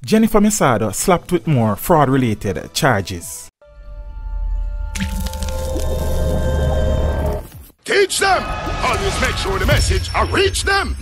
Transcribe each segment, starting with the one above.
Jennifer Messado slapped with more fraud-related charges. Teach them! Always make sure the message reach them!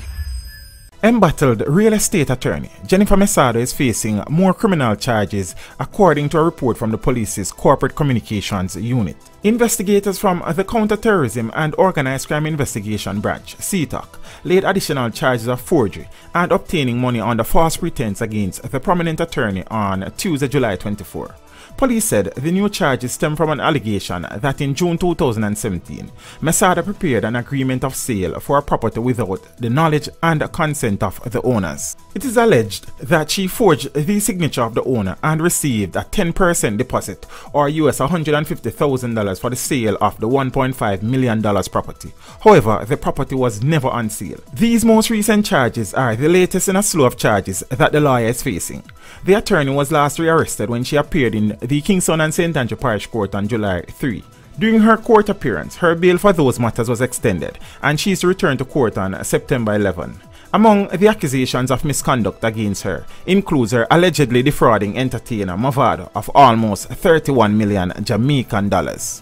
Embattled real estate attorney Jennifer Messado is facing more criminal charges according to a report from the police's corporate communications unit. Investigators from the Counterterrorism and Organized Crime Investigation Branch, CTOC, laid additional charges of forgery and obtaining money under false pretense against the prominent attorney on Tuesday, July 24. Police said the new charges stem from an allegation that in June 2017, Messado prepared an agreement of sale for a property without the knowledge and consent of the owners. It is alleged that she forged the signature of the owner and received a 10% deposit or US $150,000 for the sale of the $1.5 million property. However, the property was never on sale. These most recent charges are the latest in a slew of charges that the lawyer is facing. The attorney was last rearrested when she appeared in the Kingston and St. Andrew Parish Court on July 3. During her court appearance, her bail for those matters was extended, and she is to return to court on September 11. Among the accusations of misconduct against her includes her allegedly defrauding entertainer Messado of almost 31 million Jamaican dollars.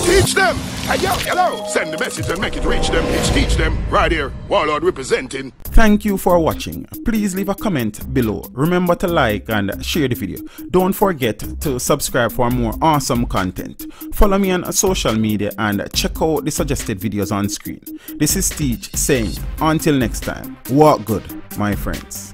Teach them! Hey, yo, hello! Send the message and make it reach them. It's Teach Them, right here, Warlord representing. Thank you for watching. Please leave a comment below. Remember to like and share the video. Don't forget to subscribe for more awesome content. Follow me on social media and check out the suggested videos on screen. This is Teach saying, until next time, walk good, my friends.